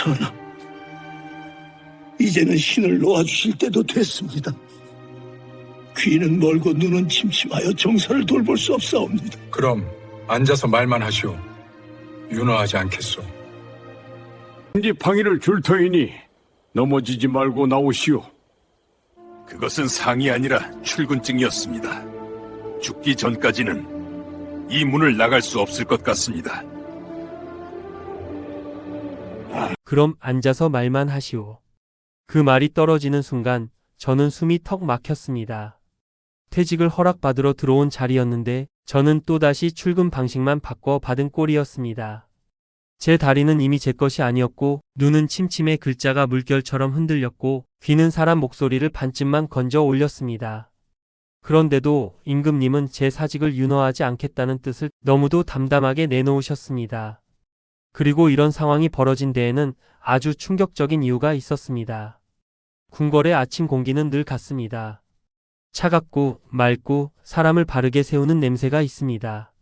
전하, 이제는 신을 놓아주실 때도 됐습니다. 귀는 멀고 눈은 침침하여 정사를 돌볼 수 없사옵니다. 그럼 앉아서 말만 하시오. 윤호하지 않겠소. 방위를 줄 터이니 넘어지지 말고 나오시오. 그것은 상이 아니라 출근증이었습니다. 죽기 전까지는 이 문을 나갈 수 없을 것 같습니다. 그럼 앉아서 말만 하시오. 그 말이 떨어지는 순간 저는 숨이 턱 막혔습니다. 퇴직을 허락받으러 들어온 자리였는데 저는 또다시 출근 방식만 바꿔 받은 꼴이었습니다. 제 다리는 이미 제 것이 아니었고 눈은 침침해 글자가 물결처럼 흔들렸고 귀는 사람 목소리를 반쯤만 건져 올렸습니다. 그런데도 임금님은 제 사직을 윤허하지 않겠다는 뜻을 너무도 담담하게 내놓으셨습니다. 그리고 이런 상황이 벌어진 데에는 아주 충격적인 이유가 있었습니다. 궁궐의 아침 공기는 늘 같습니다. 차갑고 맑고 사람을 바르게 세우는 냄새가 있습니다.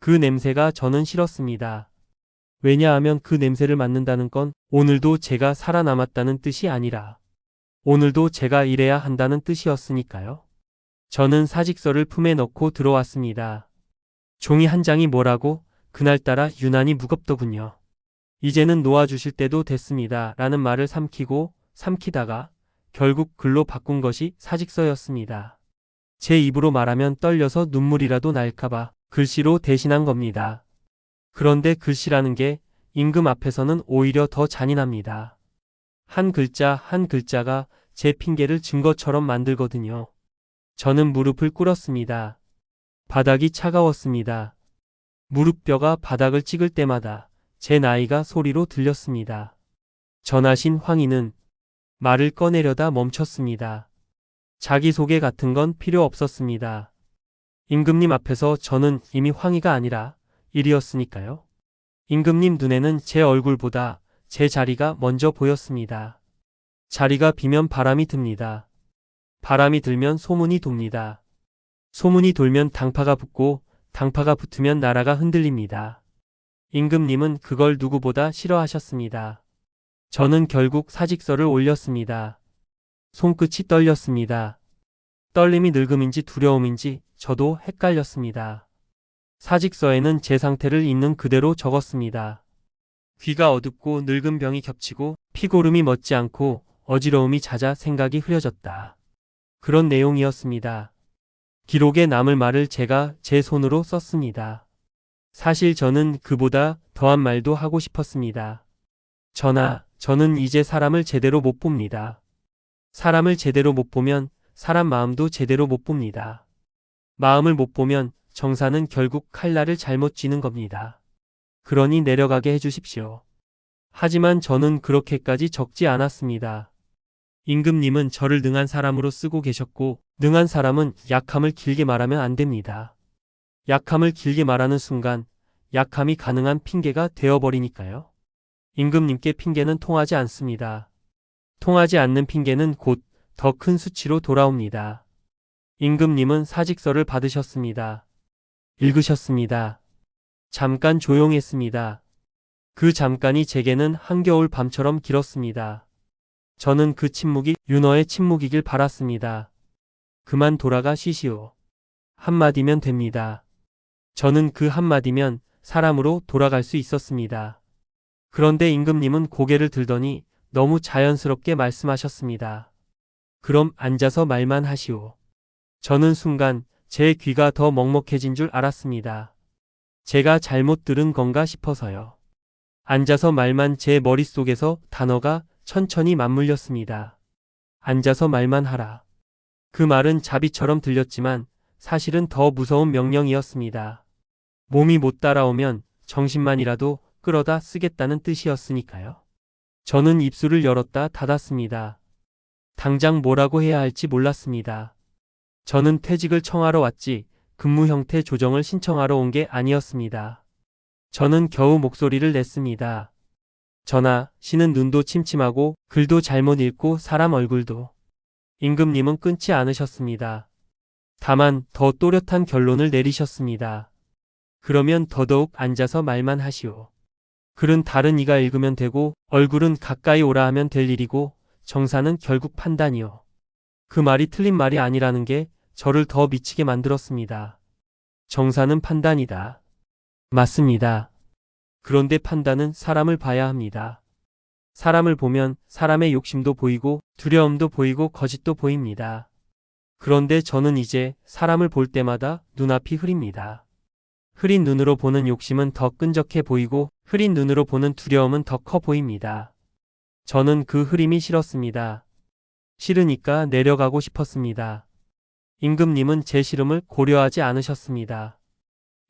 그 냄새가 저는 싫었습니다. 왜냐하면 그 냄새를 맡는다는 건 오늘도 제가 살아남았다는 뜻이 아니라 오늘도 제가 일해야 한다는 뜻이었으니까요. 저는 사직서를 품에 넣고 들어왔습니다. 종이 한 장이 뭐라고 그날따라 유난히 무겁더군요. 이제는 놓아주실 때도 됐습니다. 라는 말을 삼키다가 결국 글로 바꾼 것이 사직서였습니다. 제 입으로 말하면 떨려서 눈물이라도 날까봐 글씨로 대신한 겁니다. 그런데 글씨라는 게 임금 앞에서는 오히려 더 잔인합니다. 한 글자 한 글자가 제 핑계를 증거처럼 만들거든요. 저는 무릎을 꿇었습니다. 바닥이 차가웠습니다. 무릎뼈가 바닥을 찍을 때마다 제 나이가 소리로 들렸습니다. 전하신 황희는 말을 꺼내려다 멈췄습니다. 자기소개 같은 건 필요 없었습니다. 임금님 앞에서 저는 이미 황희가 아니라 일이었으니까요. 임금님 눈에는 제 얼굴보다 제 자리가 먼저 보였습니다. 자리가 비면 바람이 듭니다. 바람이 들면 소문이 돕니다. 소문이 돌면 당파가 붙고 당파가 붙으면 나라가 흔들립니다. 임금님은 그걸 누구보다 싫어하셨습니다. 저는 결국 사직서를 올렸습니다. 손끝이 떨렸습니다. 떨림이 늙음인지 두려움인지 저도 헷갈렸습니다. 사직서에는 제 상태를 있는 그대로 적었습니다. 귀가 어둡고 늙은 병이 겹치고 피고름이 멎지 않고 어지러움이 잦아 생각이 흐려졌다. 그런 내용이었습니다. 기록에 남을 말을 제가 제 손으로 썼습니다. 사실 저는 그보다 더한 말도 하고 싶었습니다. 전하, 저는 이제 사람을 제대로 못 봅니다. 사람을 제대로 못 보면 사람 마음도 제대로 못 봅니다. 마음을 못 보면 정사는 결국 칼날을 잘못 쥐는 겁니다. 그러니 내려가게 해주십시오. 하지만 저는 그렇게까지 적지 않았습니다. 임금님은 저를 능한 사람으로 쓰고 계셨고 능한 사람은 약함을 길게 말하면 안 됩니다. 약함을 길게 말하는 순간 약함이 가능한 핑계가 되어버리니까요. 임금님께 핑계는 통하지 않습니다. 통하지 않는 핑계는 곧 더 큰 수치로 돌아옵니다. 임금님은 사직서를 받으셨습니다. 읽으셨습니다. 잠깐 조용했습니다. 그 잠깐이 제게는 한겨울 밤처럼 길었습니다. 저는 그 침묵이 윤허의 침묵이길 바랐습니다. 그만 돌아가 쉬시오. 한마디면 됩니다. 저는 그 한마디면 사람으로 돌아갈 수 있었습니다. 그런데 임금님은 고개를 들더니 너무 자연스럽게 말씀하셨습니다. 그럼 앉아서 말만 하시오. 저는 순간 제 귀가 더 먹먹해진 줄 알았습니다. 제가 잘못 들은 건가 싶어서요. 앉아서 말만 제 머릿속에서 단어가 천천히 맞물렸습니다. 앉아서 말만 하라. 그 말은 자비처럼 들렸지만 사실은 더 무서운 명령이었습니다. 몸이 못 따라오면 정신만이라도 끌어다 쓰겠다는 뜻이었으니까요. 저는 입술을 열었다 닫았습니다. 당장 뭐라고 해야 할지 몰랐습니다. 저는 퇴직을 청하러 왔지 근무 형태 조정을 신청하러 온 게 아니었습니다. 저는 겨우 목소리를 냈습니다. 전하, 신은 눈도 침침하고 글도 잘못 읽고 사람 얼굴도. 임금님은 끊지 않으셨습니다. 다만 더 또렷한 결론을 내리셨습니다. 그러면 더더욱 앉아서 말만 하시오. 글은 다른 이가 읽으면 되고 얼굴은 가까이 오라 하면 될 일이고 정사는 결국 판단이요. 그 말이 틀린 말이 아니라는 게 저를 더 미치게 만들었습니다. 정사는 판단이다. 맞습니다. 그런데 판단은 사람을 봐야 합니다. 사람을 보면 사람의 욕심도 보이고 두려움도 보이고 거짓도 보입니다. 그런데 저는 이제 사람을 볼 때마다 눈앞이 흐립니다. 흐린 눈으로 보는 욕심은 더 끈적해 보이고 흐린 눈으로 보는 두려움은 더 커 보입니다. 저는 그 흐림이 싫었습니다. 싫으니까 내려가고 싶었습니다. 임금님은 제 싫음을 고려하지 않으셨습니다.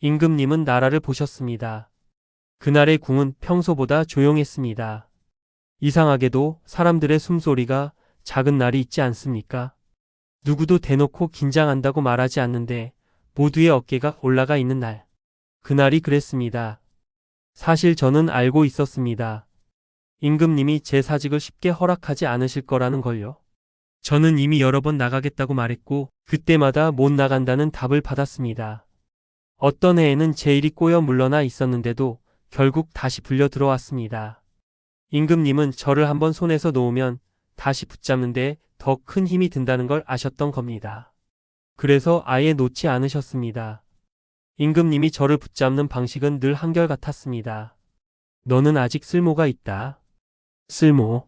임금님은 나라를 보셨습니다. 그날의 궁은 평소보다 조용했습니다. 이상하게도 사람들의 숨소리가 작은 날이 있지 않습니까? 누구도 대놓고 긴장한다고 말하지 않는데 모두의 어깨가 올라가 있는 날. 그날이 그랬습니다. 사실 저는 알고 있었습니다. 임금님이 제 사직을 쉽게 허락하지 않으실 거라는 걸요. 저는 이미 여러 번 나가겠다고 말했고 그때마다 못 나간다는 답을 받았습니다. 어떤 해에는 제 일이 꼬여 물러나 있었는데도 결국 다시 불려 들어왔습니다. 임금님은 저를 한번 손에서 놓으면 다시 붙잡는데 더 큰 힘이 든다는 걸 아셨던 겁니다. 그래서 아예 놓지 않으셨습니다. 임금님이 저를 붙잡는 방식은 늘 한결같았습니다. 너는 아직 쓸모가 있다. 쓸모.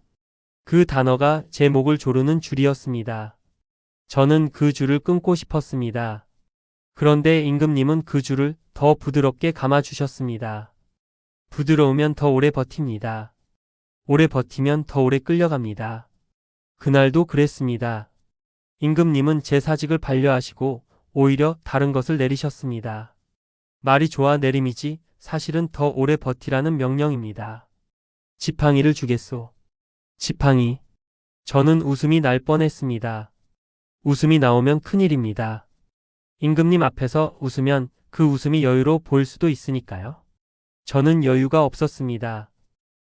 그 단어가 제 목을 조르는 줄이었습니다. 저는 그 줄을 끊고 싶었습니다. 그런데 임금님은 그 줄을 더 부드럽게 감아주셨습니다. 부드러우면 더 오래 버팁니다. 오래 버티면 더 오래 끌려갑니다. 그날도 그랬습니다. 임금님은 제 사직을 반려하시고 오히려 다른 것을 내리셨습니다. 말이 좋아 내림이지 사실은 더 오래 버티라는 명령입니다. 지팡이를 주겠소. 지팡이. 저는 웃음이 날 뻔했습니다. 웃음이 나오면 큰일입니다. 임금님 앞에서 웃으면 그 웃음이 여유로 보일 수도 있으니까요. 저는 여유가 없었습니다.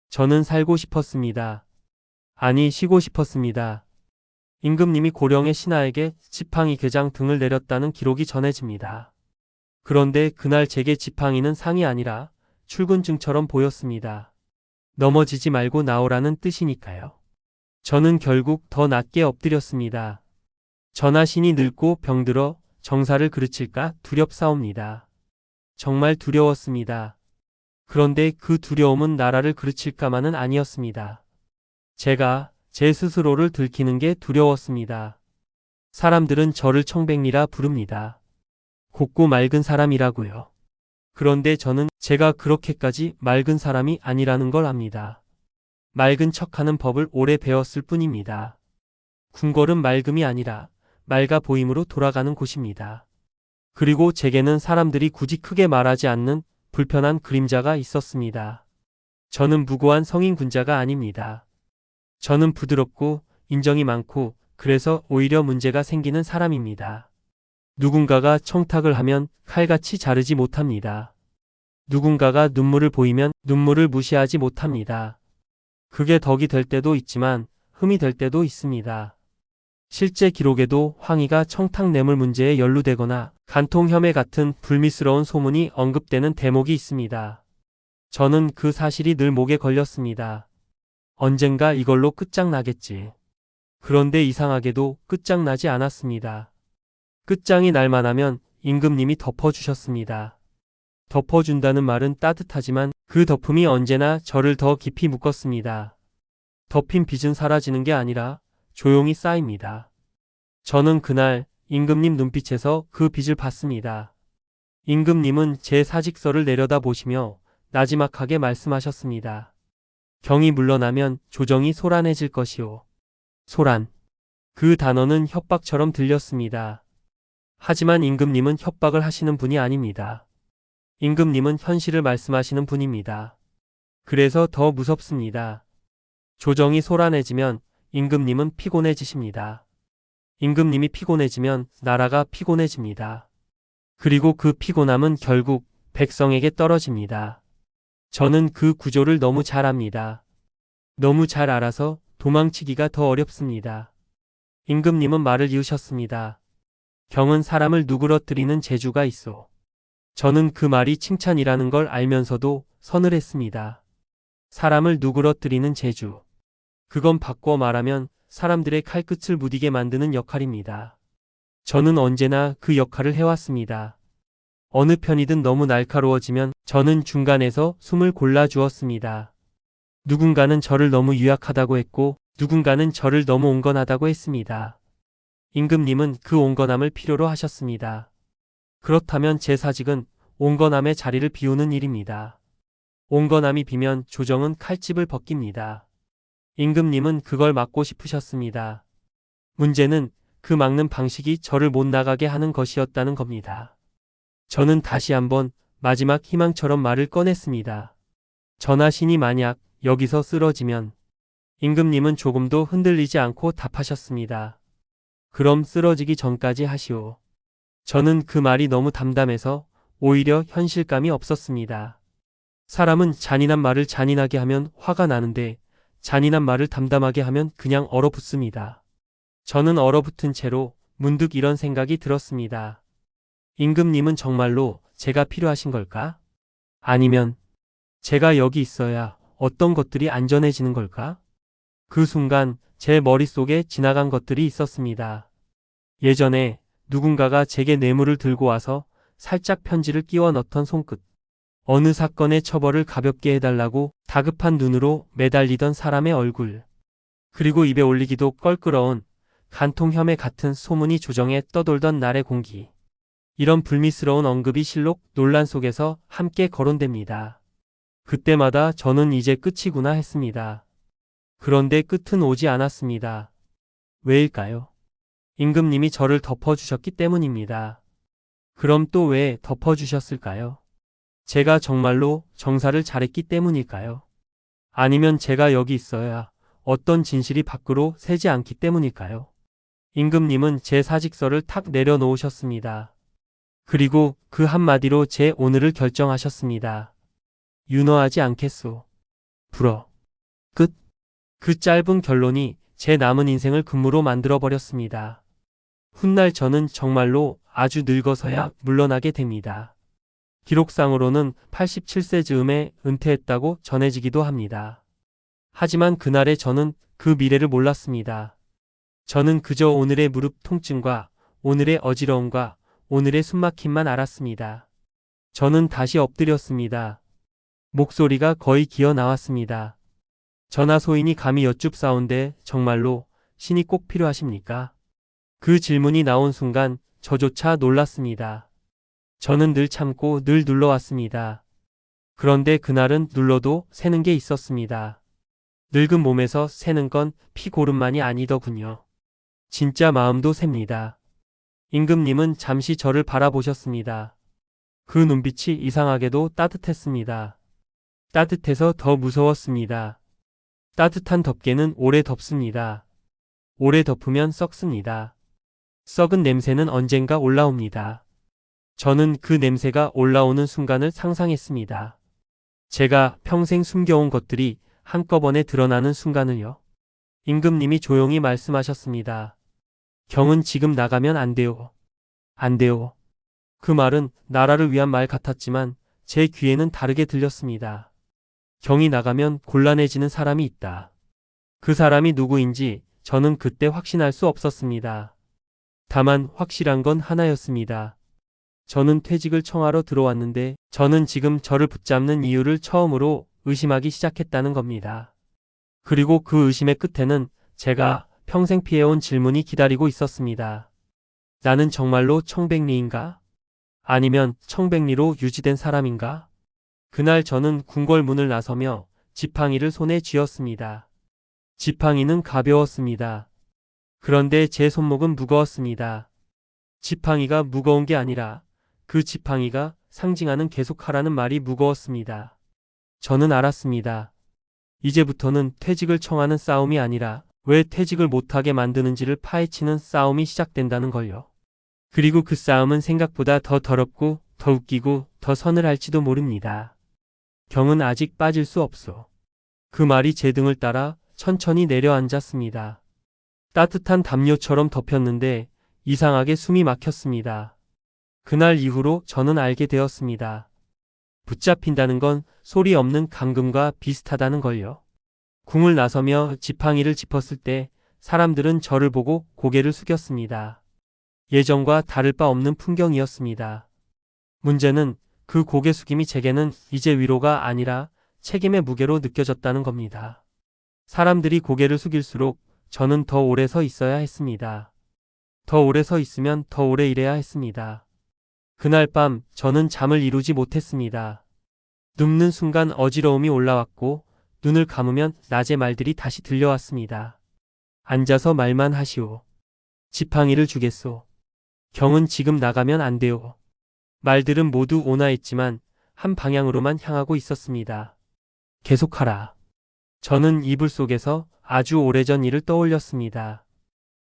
저는 살고 싶었습니다. 아니, 쉬고 싶었습니다. 임금님이 고령의 신하에게 지팡이 궤장 등을 내렸다는 기록이 전해집니다. 그런데 그날 제게 지팡이는 상이 아니라 출근증처럼 보였습니다. 넘어지지 말고 나오라는 뜻이니까요. 저는 결국 더 낮게 엎드렸습니다. 저나 신이 늙고 병들어 정사를 그르칠까 두렵사옵니다. 정말 두려웠습니다. 그런데 그 두려움은 나라를 그르칠까만은 아니었습니다. 제가 제 스스로를 들키는 게 두려웠습니다. 사람들은 저를 청백리라 부릅니다. 곱고 맑은 사람이라고요. 그런데 저는 제가 그렇게까지 맑은 사람이 아니라는 걸 압니다. 맑은 척하는 법을 오래 배웠을 뿐입니다. 궁궐은 맑음이 아니라 맑아 보임으로 돌아가는 곳입니다. 그리고 제게는 사람들이 굳이 크게 말하지 않는 불편한 그림자가 있었습니다. 저는 무고한 성인 군자가 아닙니다. 저는 부드럽고 인정이 많고 그래서 오히려 문제가 생기는 사람입니다. 누군가가 청탁을 하면 칼같이 자르지 못합니다. 누군가가 눈물을 보이면 눈물을 무시하지 못합니다. 그게 덕이 될 때도 있지만 흠이 될 때도 있습니다. 실제 기록에도 황희가 청탁 뇌물 문제에 연루되거나 간통 혐의 같은 불미스러운 소문이 언급되는 대목이 있습니다. 저는 그 사실이 늘 목에 걸렸습니다. 언젠가 이걸로 끝장나겠지. 그런데 이상하게도 끝장나지 않았습니다. 끝장이 날만 하면 임금님이 덮어주셨습니다. 덮어준다는 말은 따뜻하지만 그 덮음이 언제나 저를 더 깊이 묶었습니다. 덮인 빚은 사라지는 게 아니라 조용히 쌓입니다. 저는 그날 임금님 눈빛에서 그 빚을 봤습니다. 임금님은 제 사직서를 내려다보시며 나지막하게 말씀하셨습니다. 경이 물러나면 조정이 소란해질 것이오. 소란. 그 단어는 협박처럼 들렸습니다. 하지만 임금님은 협박을 하시는 분이 아닙니다. 임금님은 현실을 말씀하시는 분입니다. 그래서 더 무섭습니다. 조정이 소란해지면 임금님은 피곤해지십니다. 임금님이 피곤해지면 나라가 피곤해집니다. 그리고 그 피곤함은 결국 백성에게 떨어집니다. 저는 그 구조를 너무 잘 압니다. 너무 잘 알아서 도망치기가 더 어렵습니다. 임금님은 말을 이으셨습니다. 경은 사람을 누그러뜨리는 재주가 있어. 저는 그 말이 칭찬이라는 걸 알면서도 서늘했습니다. 사람을 누그러뜨리는 재주. 그건 바꿔 말하면 사람들의 칼끝을 무디게 만드는 역할입니다. 저는 언제나 그 역할을 해왔습니다. 어느 편이든 너무 날카로워지면 저는 중간에서 숨을 골라주었습니다. 누군가는 저를 너무 유약하다고 했고 누군가는 저를 너무 온건하다고 했습니다. 임금님은 그 온건함을 필요로 하셨습니다. 그렇다면 제 사직은 온건함의 자리를 비우는 일입니다. 온건함이 비면 조정은 칼집을 벗깁니다. 임금님은 그걸 막고 싶으셨습니다. 문제는 그 막는 방식이 저를 못 나가게 하는 것이었다는 겁니다. 저는 다시 한번 마지막 희망처럼 말을 꺼냈습니다. 전하신이 만약 여기서 쓰러지면 임금님은 조금도 흔들리지 않고 답하셨습니다. 그럼 쓰러지기 전까지 하시오. 저는 그 말이 너무 담담해서 오히려 현실감이 없었습니다. 사람은 잔인한 말을 잔인하게 하면 화가 나는데 잔인한 말을 담담하게 하면 그냥 얼어붙습니다. 저는 얼어붙은 채로 문득 이런 생각이 들었습니다. 임금님은 정말로 제가 필요하신 걸까? 아니면 제가 여기 있어야 어떤 것들이 안전해지는 걸까? 그 순간 제 머릿속에 지나간 것들이 있었습니다. 예전에 누군가가 제게 뇌물을 들고 와서 살짝 편지를 끼워 넣던 손끝. 어느 사건의 처벌을 가볍게 해달라고 다급한 눈으로 매달리던 사람의 얼굴. 그리고 입에 올리기도 껄끄러운 간통혐의 같은 소문이 조정에 떠돌던 날의 공기. 이런 불미스러운 언급이 실록 논란 속에서 함께 거론됩니다. 그때마다 저는 이제 끝이구나 했습니다. 그런데 끝은 오지 않았습니다. 왜일까요? 임금님이 저를 덮어주셨기 때문입니다. 그럼 또 왜 덮어주셨을까요? 제가 정말로 정사를 잘했기 때문일까요? 아니면 제가 여기 있어야 어떤 진실이 밖으로 새지 않기 때문일까요? 임금님은 제 사직서를 탁 내려놓으셨습니다. 그리고 그 한마디로 제 오늘을 결정하셨습니다. 윤허하지 않겠소. 불어. 끝. 그 짧은 결론이 제 남은 인생을 금무로 만들어버렸습니다. 훗날 저는 정말로 아주 늙어서야 물러나게 됩니다. 기록상으로는 87세 즈음에 은퇴했다고 전해지기도 합니다. 하지만 그날의 저는 그 미래를 몰랐습니다. 저는 그저 오늘의 무릎 통증과 오늘의 어지러움과 오늘의 숨막힘만 알았습니다. 저는 다시 엎드렸습니다. 목소리가 거의 기어 나왔습니다. 전하 소인이 감히 여쭙사온데 정말로 신이 꼭 필요하십니까? 그 질문이 나온 순간 저조차 놀랐습니다. 저는 늘 참고 늘 눌러왔습니다. 그런데 그날은 눌러도 새는 게 있었습니다. 늙은 몸에서 새는 건 피고름만이 아니더군요. 진짜 마음도 셉니다. 임금님은 잠시 저를 바라보셨습니다. 그 눈빛이 이상하게도 따뜻했습니다. 따뜻해서 더 무서웠습니다. 따뜻한 덮개는 오래 덮습니다. 오래 덮으면 썩습니다. 썩은 냄새는 언젠가 올라옵니다. 저는 그 냄새가 올라오는 순간을 상상했습니다. 제가 평생 숨겨온 것들이 한꺼번에 드러나는 순간을요. 임금님이 조용히 말씀하셨습니다. 경은 지금 나가면 안 돼요. 안 돼요. 그 말은 나라를 위한 말 같았지만 제 귀에는 다르게 들렸습니다. 경이 나가면 곤란해지는 사람이 있다. 그 사람이 누구인지 저는 그때 확신할 수 없었습니다. 다만 확실한 건 하나였습니다. 저는 퇴직을 청하러 들어왔는데 저는 지금 저를 붙잡는 이유를 처음으로 의심하기 시작했다는 겁니다. 그리고 그 의심의 끝에는 제가 평생 피해온 질문이 기다리고 있었습니다. 나는 정말로 청백리인가? 아니면 청백리로 유지된 사람인가? 그날 저는 궁궐문을 나서며 지팡이를 손에 쥐었습니다. 지팡이는 가벼웠습니다. 그런데 제 손목은 무거웠습니다. 지팡이가 무거운 게 아니라 그 지팡이가 상징하는 계속하라는 말이 무거웠습니다. 저는 알았습니다. 이제부터는 퇴직을 청하는 싸움이 아니라 왜 퇴직을 못하게 만드는지를 파헤치는 싸움이 시작된다는 걸요. 그리고 그 싸움은 생각보다 더 더럽고 더 웃기고 더 서늘할지도 모릅니다. 경은 아직 빠질 수 없소. 그 말이 제 등을 따라 천천히 내려앉았습니다. 따뜻한 담요처럼 덮였는데 이상하게 숨이 막혔습니다. 그날 이후로 저는 알게 되었습니다. 붙잡힌다는 건 소리 없는 감금과 비슷하다는 걸요. 궁을 나서며 지팡이를 짚었을 때 사람들은 저를 보고 고개를 숙였습니다. 예전과 다를 바 없는 풍경이었습니다. 문제는 그 고개 숙임이 제게는 이제 위로가 아니라 책임의 무게로 느껴졌다는 겁니다. 사람들이 고개를 숙일수록 저는 더 오래 서 있어야 했습니다. 더 오래 서 있으면 더 오래 일해야 했습니다. 그날 밤 저는 잠을 이루지 못했습니다. 눕는 순간 어지러움이 올라왔고 눈을 감으면 낮의 말들이 다시 들려왔습니다. 앉아서 말만 하시오. 지팡이를 주겠소. 경은 지금 나가면 안 돼요. 말들은 모두 온화했지만 한 방향으로만 향하고 있었습니다. 계속하라. 저는 이불 속에서 아주 오래전 일을 떠올렸습니다.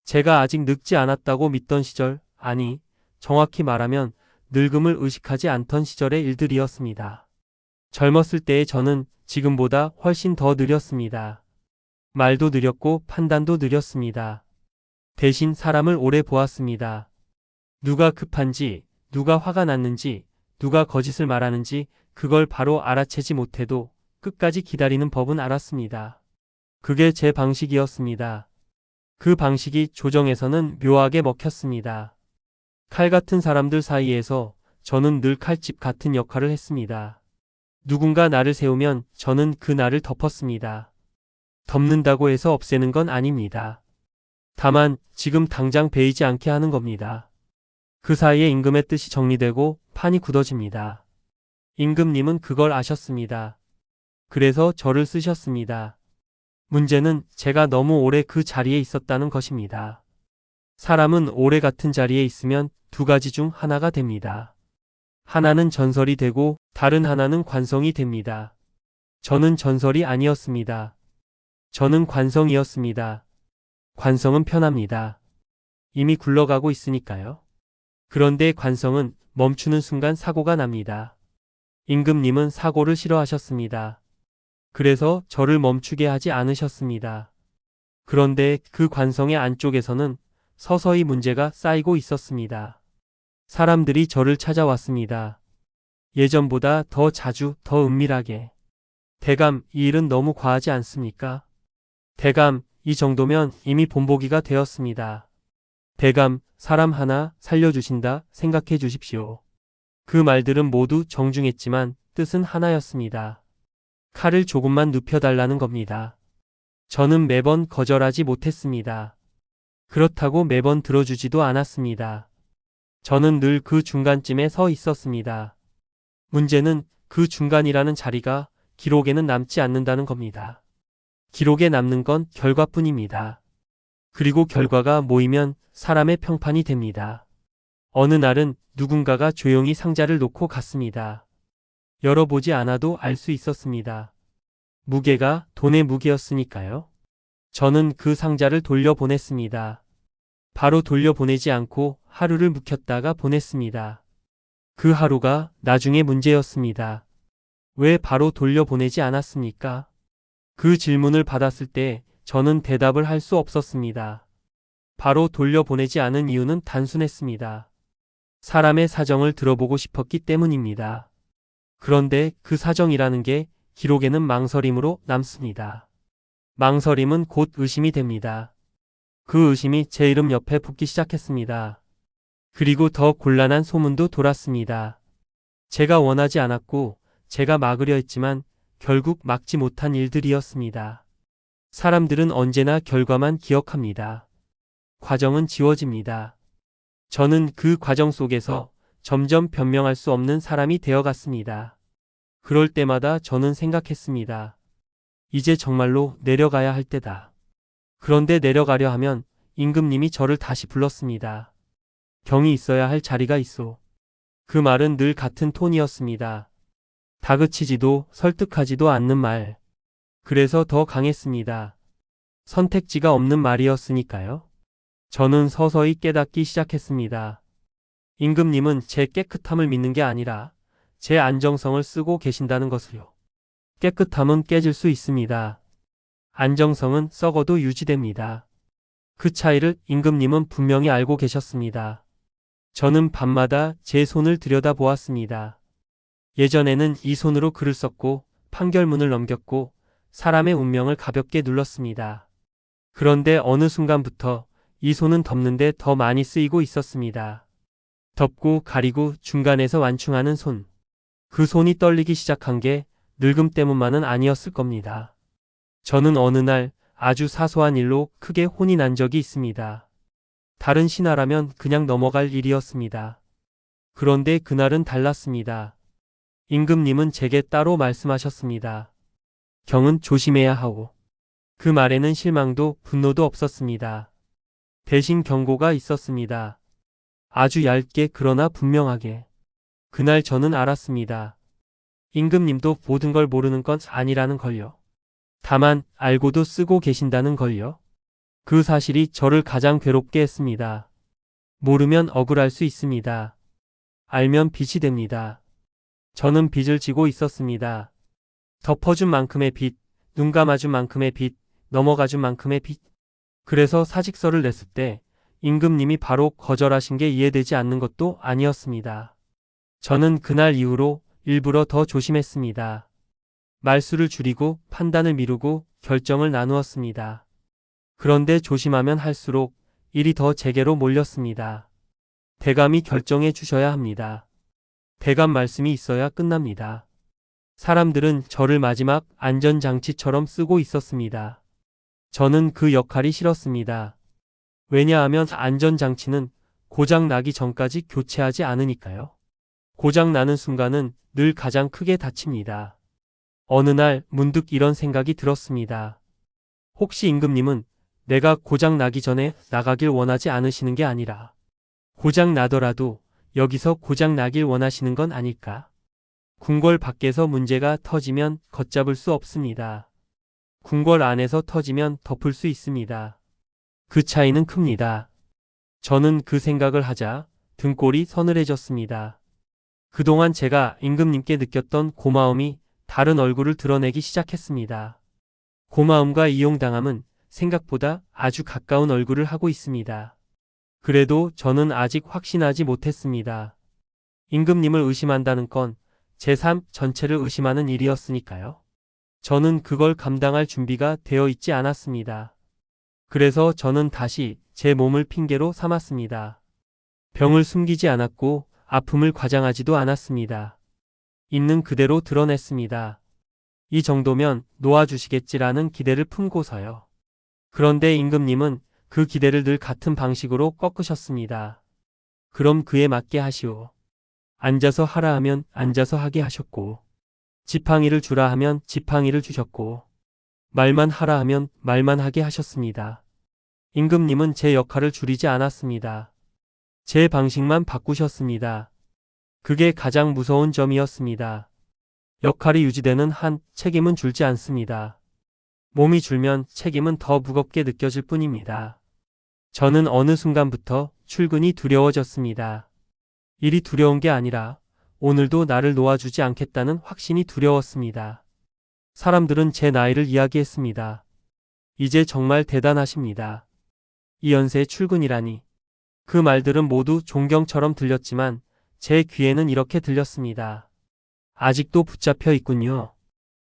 제가 아직 늙지 않았다고 믿던 시절, 아니, 정확히 말하면 늙음을 의식하지 않던 시절의 일들이었습니다. 젊었을 때의 저는 지금보다 훨씬 더 느렸습니다. 말도 느렸고 판단도 느렸습니다. 대신 사람을 오래 보았습니다. 누가 급한지, 누가 화가 났는지, 누가 거짓을 말하는지 그걸 바로 알아채지 못해도 끝까지 기다리는 법은 알았습니다. 그게 제 방식이었습니다. 그 방식이 조정에서는 묘하게 먹혔습니다. 칼 같은 사람들 사이에서 저는 늘 칼집 같은 역할을 했습니다. 누군가 나를 세우면 저는 그 나를 덮었습니다. 덮는다고 해서 없애는 건 아닙니다. 다만 지금 당장 베이지 않게 하는 겁니다. 그 사이에 임금의 뜻이 정리되고 판이 굳어집니다. 임금님은 그걸 아셨습니다. 그래서 저를 쓰셨습니다. 문제는 제가 너무 오래 그 자리에 있었다는 것입니다. 사람은 오래 같은 자리에 있으면 두 가지 중 하나가 됩니다. 하나는 전설이 되고 다른 하나는 관성이 됩니다. 저는 전설이 아니었습니다. 저는 관성이었습니다. 관성은 편합니다. 이미 굴러가고 있으니까요. 그런데 관성은 멈추는 순간 사고가 납니다. 임금님은 사고를 싫어하셨습니다. 그래서 저를 멈추게 하지 않으셨습니다. 그런데 그 관성의 안쪽에서는 서서히 문제가 쌓이고 있었습니다. 사람들이 저를 찾아왔습니다. 예전보다 더 자주, 더 은밀하게. 대감, 이 일은 너무 과하지 않습니까? 대감, 이 정도면 이미 본보기가 되었습니다. 대감, 사람 하나 살려주신다 생각해 주십시오. 그 말들은 모두 정중했지만 뜻은 하나였습니다. 칼을 조금만 눕혀달라는 겁니다. 저는 매번 거절하지 못했습니다. 그렇다고 매번 들어주지도 않았습니다. 저는 늘 그 중간쯤에 서 있었습니다. 문제는 그 중간이라는 자리가 기록에는 남지 않는다는 겁니다. 기록에 남는 건 결과뿐입니다. 그리고 결과가 모이면 사람의 평판이 됩니다. 어느 날은 누군가가 조용히 상자를 놓고 갔습니다. 열어보지 않아도 알 수 있었습니다. 무게가 돈의 무게였으니까요. 저는 그 상자를 돌려보냈습니다. 바로 돌려보내지 않고 하루를 묵혔다가 보냈습니다. 그 하루가 나중에 문제였습니다. 왜 바로 돌려보내지 않았습니까? 그 질문을 받았을 때 저는 대답을 할 수 없었습니다. 바로 돌려보내지 않은 이유는 단순했습니다. 사람의 사정을 들어보고 싶었기 때문입니다. 그런데 그 사정이라는 게 기록에는 망설임으로 남습니다. 망설임은 곧 의심이 됩니다. 그 의심이 제 이름 옆에 붙기 시작했습니다. 그리고 더 곤란한 소문도 돌았습니다. 제가 원하지 않았고 제가 막으려 했지만 결국 막지 못한 일들이었습니다. 사람들은 언제나 결과만 기억합니다. 과정은 지워집니다. 저는 그 과정 속에서 점점 변명할 수 없는 사람이 되어갔습니다. 그럴 때마다 저는 생각했습니다. 이제 정말로 내려가야 할 때다. 그런데 내려가려 하면 임금님이 저를 다시 불렀습니다. 경이 있어야 할 자리가 있소. 그 말은 늘 같은 톤이었습니다. 다그치지도 설득하지도 않는 말. 그래서 더 강했습니다. 선택지가 없는 말이었으니까요. 저는 서서히 깨닫기 시작했습니다. 임금님은 제 깨끗함을 믿는 게 아니라 제 안정성을 쓰고 계신다는 것을요. 깨끗함은 깨질 수 있습니다. 안정성은 썩어도 유지됩니다. 그 차이를 임금님은 분명히 알고 계셨습니다. 저는 밤마다 제 손을 들여다보았습니다. 예전에는 이 손으로 글을 썼고 판결문을 넘겼고 사람의 운명을 가볍게 눌렀습니다. 그런데 어느 순간부터 이 손은 덮는데 더 많이 쓰이고 있었습니다. 덮고 가리고 중간에서 완충하는 손. 그 손이 떨리기 시작한 게 늙음 때문만은 아니었을 겁니다. 저는 어느 날 아주 사소한 일로 크게 혼이 난 적이 있습니다. 다른 신하라면 그냥 넘어갈 일이었습니다. 그런데 그날은 달랐습니다. 임금님은 제게 따로 말씀하셨습니다. 경은 조심해야 하오. 그 말에는 실망도 분노도 없었습니다. 대신 경고가 있었습니다. 아주 얇게 그러나 분명하게. 그날 저는 알았습니다. 임금님도 모든 걸 모르는 건 아니라는 걸요. 다만 알고도 쓰고 계신다는 걸요. 그 사실이 저를 가장 괴롭게 했습니다. 모르면 억울할 수 있습니다. 알면 빚이 됩니다. 저는 빚을 지고 있었습니다. 덮어준 만큼의 빚, 눈 감아준 만큼의 빚, 넘어가준 만큼의 빚. 그래서 사직서를 냈을 때 임금님이 바로 거절하신 게 이해되지 않는 것도 아니었습니다. 저는 그날 이후로 일부러 더 조심했습니다. 말수를 줄이고 판단을 미루고 결정을 나누었습니다. 그런데 조심하면 할수록 일이 더 제게로 몰렸습니다. 대감이 결정해 주셔야 합니다. 대감 말씀이 있어야 끝납니다. 사람들은 저를 마지막 안전장치처럼 쓰고 있었습니다. 저는 그 역할이 싫었습니다. 왜냐하면 안전장치는 고장 나기 전까지 교체하지 않으니까요. 고장 나는 순간은 늘 가장 크게 다칩니다. 어느 날 문득 이런 생각이 들었습니다. 혹시 임금님은 내가 고장 나기 전에 나가길 원하지 않으시는 게 아니라 고장 나더라도 여기서 고장 나길 원하시는 건 아닐까? 궁궐 밖에서 문제가 터지면 걷잡을 수 없습니다. 궁궐 안에서 터지면 덮을 수 있습니다. 그 차이는 큽니다. 저는 그 생각을 하자 등골이 서늘해졌습니다. 그동안 제가 임금님께 느꼈던 고마움이 다른 얼굴을 드러내기 시작했습니다. 고마움과 이용당함은 생각보다 아주 가까운 얼굴을 하고 있습니다. 그래도 저는 아직 확신하지 못했습니다. 임금님을 의심한다는 건 제 삶 전체를 의심하는 일이었으니까요. 저는 그걸 감당할 준비가 되어 있지 않았습니다. 그래서 저는 다시 제 몸을 핑계로 삼았습니다. 병을 숨기지 않았고 아픔을 과장하지도 않았습니다. 있는 그대로 드러냈습니다. 이 정도면 놓아주시겠지라는 기대를 품고서요. 그런데 임금님은 그 기대를 늘 같은 방식으로 꺾으셨습니다. 그럼 그에 맞게 하시오. 앉아서 하라 하면 앉아서 하게 하셨고, 지팡이를 주라 하면 지팡이를 주셨고, 말만 하라 하면 말만 하게 하셨습니다. 임금님은 제 역할을 줄이지 않았습니다. 제 방식만 바꾸셨습니다. 그게 가장 무서운 점이었습니다. 역할이 유지되는 한 책임은 줄지 않습니다. 몸이 줄면 책임은 더 무겁게 느껴질 뿐입니다. 저는 어느 순간부터 출근이 두려워졌습니다. 일이 두려운 게 아니라 오늘도 나를 놓아주지 않겠다는 확신이 두려웠습니다. 사람들은 제 나이를 이야기했습니다. 이제 정말 대단하십니다. 이 연세에 출근이라니. 그 말들은 모두 존경처럼 들렸지만 제 귀에는 이렇게 들렸습니다. 아직도 붙잡혀 있군요.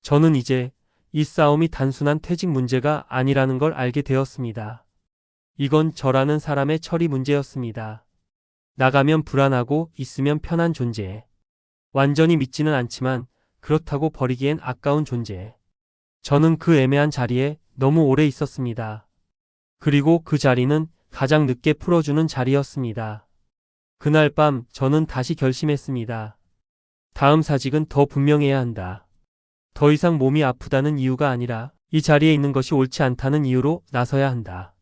저는 이제 이 싸움이 단순한 퇴직 문제가 아니라는 걸 알게 되었습니다. 이건 저라는 사람의 처리 문제였습니다. 나가면 불안하고 있으면 편한 존재. 완전히 믿지는 않지만 그렇다고 버리기엔 아까운 존재. 저는 그 애매한 자리에 너무 오래 있었습니다. 그리고 그 자리는 가장 늦게 풀어주는 자리였습니다. 그날 밤 저는 다시 결심했습니다. 다음 사직은 더 분명해야 한다. 더 이상 몸이 아프다는 이유가 아니라 이 자리에 있는 것이 옳지 않다는 이유로 나서야 한다.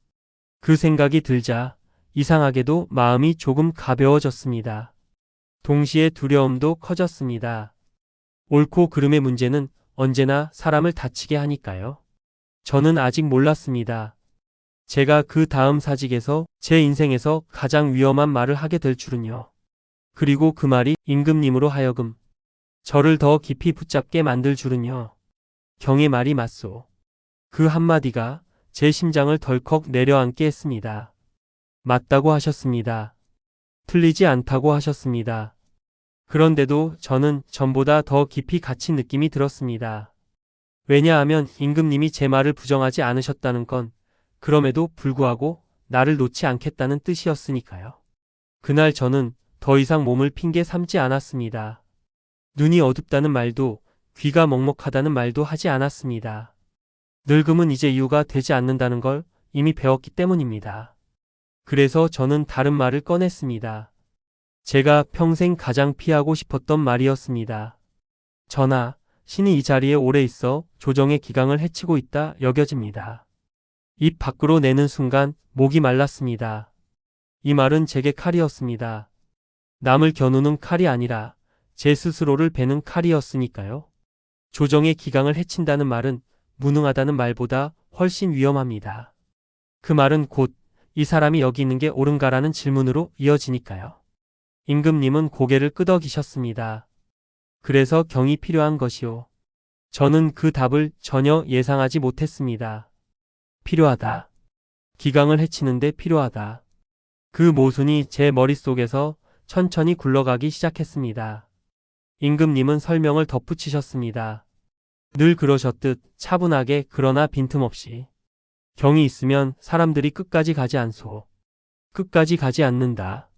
그 생각이 들자 이상하게도 마음이 조금 가벼워졌습니다. 동시에 두려움도 커졌습니다. 옳고 그름의 문제는 언제나 사람을 다치게 하니까요. 저는 아직 몰랐습니다. 제가 그 다음 사직에서 제 인생에서 가장 위험한 말을 하게 될 줄은요. 그리고 그 말이 임금님으로 하여금 저를 더 깊이 붙잡게 만들 줄은요. 경의 말이 맞소. 그 한마디가 제 심장을 덜컥 내려앉게 했습니다. 맞다고 하셨습니다. 틀리지 않다고 하셨습니다. 그런데도 저는 전보다 더 깊이 갇힌 느낌이 들었습니다. 왜냐하면 임금님이 제 말을 부정하지 않으셨다는 건 그럼에도 불구하고 나를 놓지 않겠다는 뜻이었으니까요. 그날 저는 더 이상 몸을 핑계 삼지 않았습니다. 눈이 어둡다는 말도 귀가 먹먹하다는 말도 하지 않았습니다. 늙음은 이제 이유가 되지 않는다는 걸 이미 배웠기 때문입니다. 그래서 저는 다른 말을 꺼냈습니다. 제가 평생 가장 피하고 싶었던 말이었습니다. 전하, 신이 이 자리에 오래 있어 조정의 기강을 해치고 있다 여겨집니다. 입 밖으로 내는 순간 목이 말랐습니다. 이 말은 제게 칼이었습니다. 남을 겨누는 칼이 아니라 제 스스로를 베는 칼이었으니까요. 조정의 기강을 해친다는 말은 무능하다는 말보다 훨씬 위험합니다. 그 말은 곧 이 사람이 여기 있는 게 옳은가라는 질문으로 이어지니까요. 임금님은 고개를 끄덕이셨습니다. 그래서 경이 필요한 것이요. 저는 그 답을 전혀 예상하지 못했습니다. 필요하다. 기강을 해치는데 필요하다. 그 모순이 제 머릿속에서 천천히 굴러가기 시작했습니다. 임금님은 설명을 덧붙이셨습니다. 늘 그러셨듯 차분하게 그러나 빈틈없이. 경이 있으면 사람들이 끝까지 가지 않소. 끝까지 가지 않는다.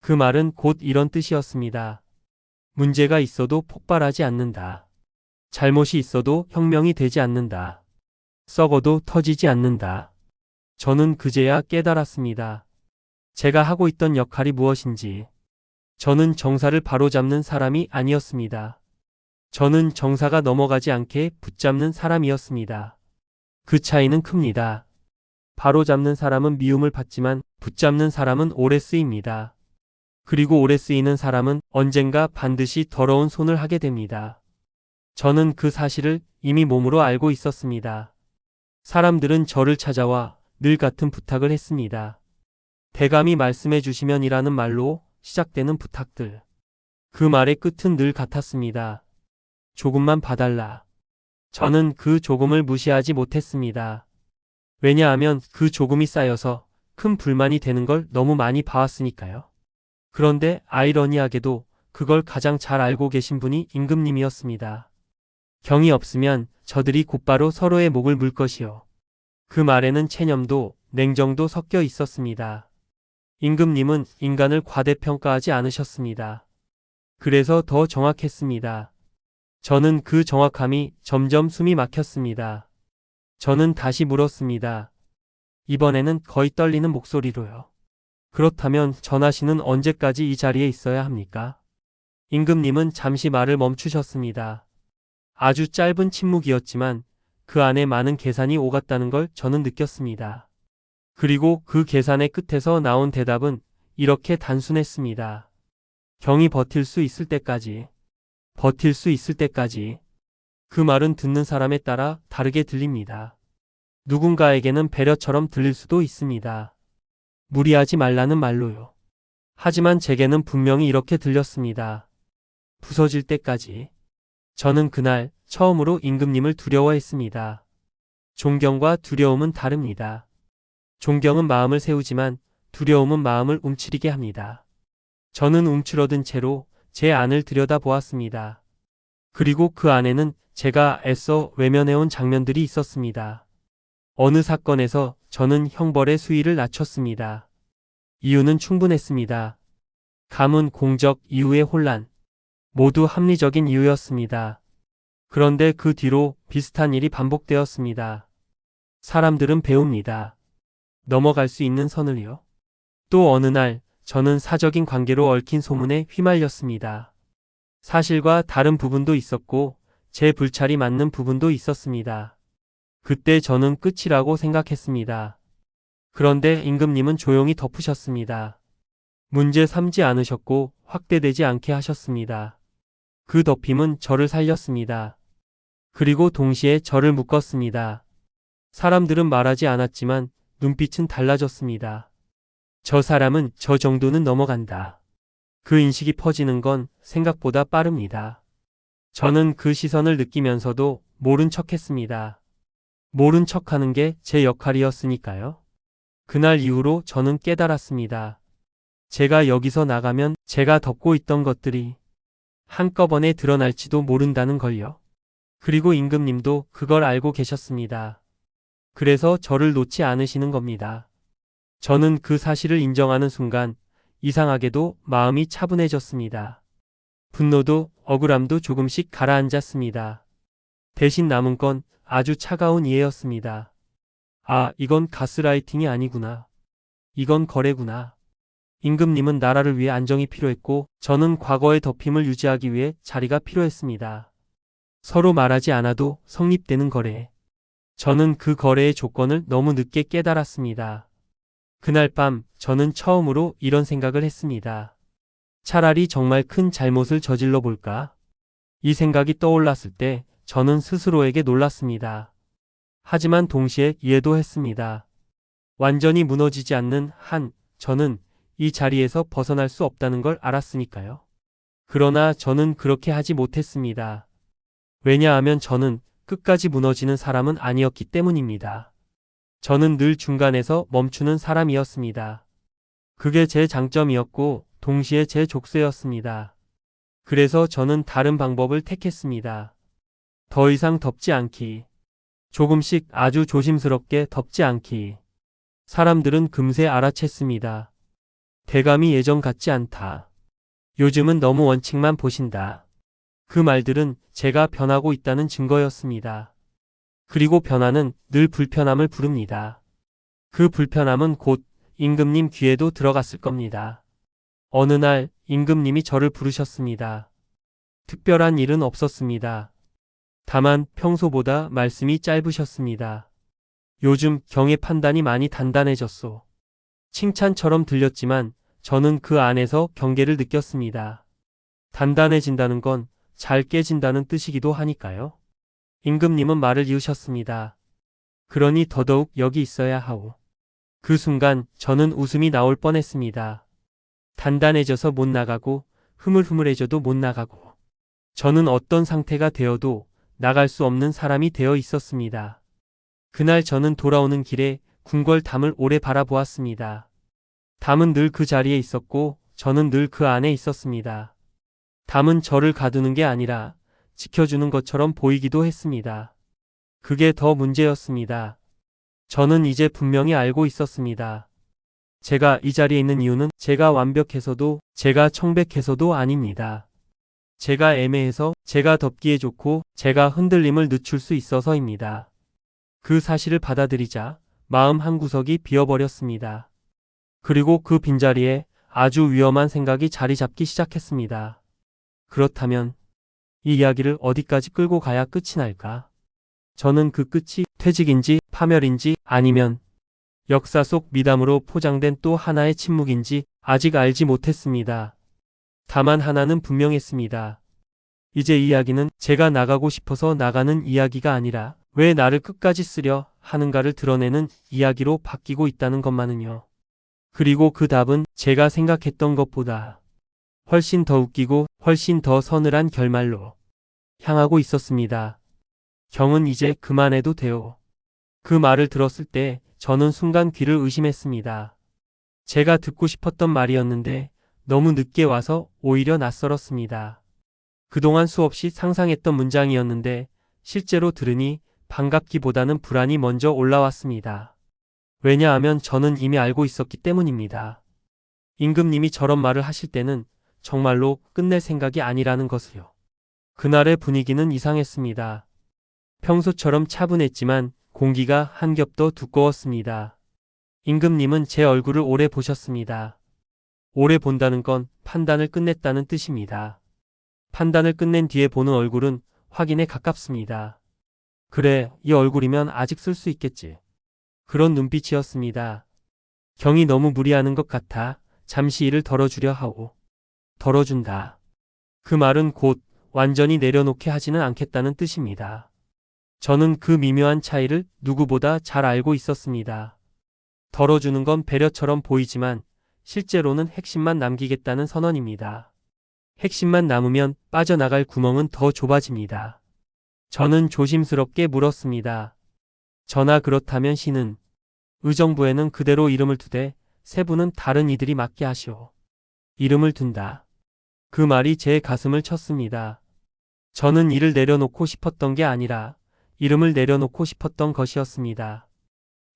그 말은 곧 이런 뜻이었습니다. 문제가 있어도 폭발하지 않는다. 잘못이 있어도 혁명이 되지 않는다. 썩어도 터지지 않는다. 저는 그제야 깨달았습니다. 제가 하고 있던 역할이 무엇인지. 저는 정사를 바로잡는 사람이 아니었습니다. 저는 정사가 넘어가지 않게 붙잡는 사람이었습니다. 그 차이는 큽니다. 바로잡는 사람은 미움을 받지만 붙잡는 사람은 오래 쓰입니다. 그리고 오래 쓰이는 사람은 언젠가 반드시 더러운 손을 하게 됩니다. 저는 그 사실을 이미 몸으로 알고 있었습니다. 사람들은 저를 찾아와 늘 같은 부탁을 했습니다. 대감이 말씀해 주시면이라는 말로 시작되는 부탁들. 그 말의 끝은 늘 같았습니다. 조금만 봐달라. 저는 그 조금을 무시하지 못했습니다. 왜냐하면 그 조금이 쌓여서 큰 불만이 되는 걸 너무 많이 봐왔으니까요. 그런데 아이러니하게도 그걸 가장 잘 알고 계신 분이 임금님이었습니다. 경이 없으면 저들이 곧바로 서로의 목을 물 것이요. 그 말에는 체념도 냉정도 섞여 있었습니다. 임금님은 인간을 과대평가하지 않으셨습니다. 그래서 더 정확했습니다. 저는 그 정확함이 점점 숨이 막혔습니다. 저는 다시 물었습니다. 이번에는 거의 떨리는 목소리로요. 그렇다면 전하씨는 언제까지 이 자리에 있어야 합니까? 임금님은 잠시 말을 멈추셨습니다. 아주 짧은 침묵이었지만 그 안에 많은 계산이 오갔다는 걸 저는 느꼈습니다. 그리고 그 계산의 끝에서 나온 대답은 이렇게 단순했습니다. 경이 버틸 수 있을 때까지. 버틸 수 있을 때까지. 그 말은 듣는 사람에 따라 다르게 들립니다. 누군가에게는 배려처럼 들릴 수도 있습니다. 무리하지 말라는 말로요. 하지만 제게는 분명히 이렇게 들렸습니다. 부서질 때까지. 저는 그날 처음으로 임금님을 두려워했습니다. 존경과 두려움은 다릅니다. 존경은 마음을 세우지만 두려움은 마음을 움츠리게 합니다. 저는 움츠러든 채로 제 안을 들여다보았습니다. 그리고 그 안에는 제가 애써 외면해온 장면들이 있었습니다. 어느 사건에서 저는 형벌의 수위를 낮췄습니다. 이유는 충분했습니다. 가문 공적 이후의 혼란. 모두 합리적인 이유였습니다. 그런데 그 뒤로 비슷한 일이 반복되었습니다. 사람들은 배웁니다. 넘어갈 수 있는 선을요. 또 어느 날 저는 사적인 관계로 얽힌 소문에 휘말렸습니다. 사실과 다른 부분도 있었고 제 불찰이 맞는 부분도 있었습니다. 그때 저는 끝이라고 생각했습니다. 그런데 임금님은 조용히 덮으셨습니다. 문제 삼지 않으셨고 확대되지 않게 하셨습니다. 그 덮임은 저를 살렸습니다. 그리고 동시에 저를 묶었습니다. 사람들은 말하지 않았지만 눈빛은 달라졌습니다. 저 사람은 저 정도는 넘어간다. 그 인식이 퍼지는 건 생각보다 빠릅니다. 저는 그 시선을 느끼면서도 모른 척했습니다. 모른 척하는 게 제 역할이었으니까요. 그날 이후로 저는 깨달았습니다. 제가 여기서 나가면 제가 덮고 있던 것들이 한꺼번에 드러날지도 모른다는 걸요. 그리고 임금님도 그걸 알고 계셨습니다. 그래서 저를 놓지 않으시는 겁니다. 저는 그 사실을 인정하는 순간 이상하게도 마음이 차분해졌습니다. 분노도 억울함도 조금씩 가라앉았습니다. 대신 남은 건 아주 차가운 이해였습니다. 아, 이건 가스라이팅이 아니구나. 이건 거래구나. 임금님은 나라를 위해 안정이 필요했고 저는 과거의 덮임을 유지하기 위해 자리가 필요했습니다. 서로 말하지 않아도 성립되는 거래. 저는 그 거래의 조건을 너무 늦게 깨달았습니다. 그날 밤 저는 처음으로 이런 생각을 했습니다. 차라리 정말 큰 잘못을 저질러 볼까? 이 생각이 떠올랐을 때 저는 스스로에게 놀랐습니다. 하지만 동시에 이해도 했습니다. 완전히 무너지지 않는 한 저는 이 자리에서 벗어날 수 없다는 걸 알았으니까요. 그러나 저는 그렇게 하지 못했습니다. 왜냐하면 저는 끝까지 무너지는 사람은 아니었기 때문입니다. 저는 늘 중간에서 멈추는 사람이었습니다. 그게 제 장점이었고 동시에 제 족쇄였습니다. 그래서 저는 다른 방법을 택했습니다. 더 이상 덮지 않기. 조금씩 아주 조심스럽게 덮지 않기. 사람들은 금세 알아챘습니다. 대감이 예전 같지 않다. 요즘은 너무 원칙만 보신다. 그 말들은 제가 변하고 있다는 증거였습니다. 그리고 변화는 늘 불편함을 부릅니다. 그 불편함은 곧 임금님 귀에도 들어갔을 겁니다. 어느 날 임금님이 저를 부르셨습니다. 특별한 일은 없었습니다. 다만 평소보다 말씀이 짧으셨습니다. 요즘 경의 판단이 많이 단단해졌소. 칭찬처럼 들렸지만 저는 그 안에서 경계를 느꼈습니다. 단단해진다는 건 잘 깨진다는 뜻이기도 하니까요. 임금님은 말을 이으셨습니다. 그러니 더더욱 여기 있어야 하오. 그 순간 저는 웃음이 나올 뻔했습니다. 단단해져서 못 나가고 흐물흐물해져도 못 나가고 저는 어떤 상태가 되어도 나갈 수 없는 사람이 되어 있었습니다. 그날 저는 돌아오는 길에 궁궐담을 오래 바라보았습니다. 담은 늘 그 자리에 있었고 저는 늘 그 안에 있었습니다. 담은 저를 가두는 게 아니라 지켜주는 것처럼 보이기도 했습니다. 그게 더 문제였습니다. 저는 이제 분명히 알고 있었습니다. 제가 이 자리에 있는 이유는 제가 완벽해서도 제가 청백해서도 아닙니다. 제가 애매해서 제가 덮기에 좋고 제가 흔들림을 늦출 수 있어서입니다. 그 사실을 받아들이자 마음 한구석이 비어버렸습니다. 그리고 그 빈자리에 아주 위험한 생각이 자리 잡기 시작했습니다. 그렇다면 이 이야기를 어디까지 끌고 가야 끝이 날까? 저는 그 끝이 퇴직인지 파멸인지 아니면 역사 속 미담으로 포장된 또 하나의 침묵인지 아직 알지 못했습니다. 다만 하나는 분명했습니다. 이제 이 이야기는 제가 나가고 싶어서 나가는 이야기가 아니라 왜 나를 끝까지 쓰려 하는가를 드러내는 이야기로 바뀌고 있다는 것만은요. 그리고 그 답은 제가 생각했던 것보다 훨씬 더 웃기고 훨씬 더 서늘한 결말로 향하고 있었습니다. 경은 이제 그만해도 돼요. 그 말을 들었을 때 저는 순간 귀를 의심했습니다. 제가 듣고 싶었던 말이었는데 너무 늦게 와서 오히려 낯설었습니다. 그동안 수없이 상상했던 문장이었는데 실제로 들으니 반갑기보다는 불안이 먼저 올라왔습니다. 왜냐하면 저는 이미 알고 있었기 때문입니다. 임금님이 저런 말을 하실 때는 정말로 끝낼 생각이 아니라는 것을요. 그날의 분위기는 이상했습니다. 평소처럼 차분했지만 공기가 한 겹 더 두꺼웠습니다. 임금님은 제 얼굴을 오래 보셨습니다. 오래 본다는 건 판단을 끝냈다는 뜻입니다. 판단을 끝낸 뒤에 보는 얼굴은 확인에 가깝습니다. 그래, 이 얼굴이면 아직 쓸 수 있겠지. 그런 눈빛이었습니다. 경이 너무 무리하는 것 같아 잠시 일을 덜어주려 하오. 덜어준다. 그 말은 곧 완전히 내려놓게 하지는 않겠다는 뜻입니다. 저는 그 미묘한 차이를 누구보다 잘 알고 있었습니다. 덜어주는 건 배려처럼 보이지만 실제로는 핵심만 남기겠다는 선언입니다. 핵심만 남으면 빠져나갈 구멍은 더 좁아집니다. 저는 조심스럽게 물었습니다. 전하 그렇다면 신은 의정부에는 그대로 이름을 두되 세부는 다른 이들이 맡게 하시오. 이름을 둔다. 그 말이 제 가슴을 쳤습니다. 저는 일을 내려놓고 싶었던 게 아니라 이름을 내려놓고 싶었던 것이었습니다.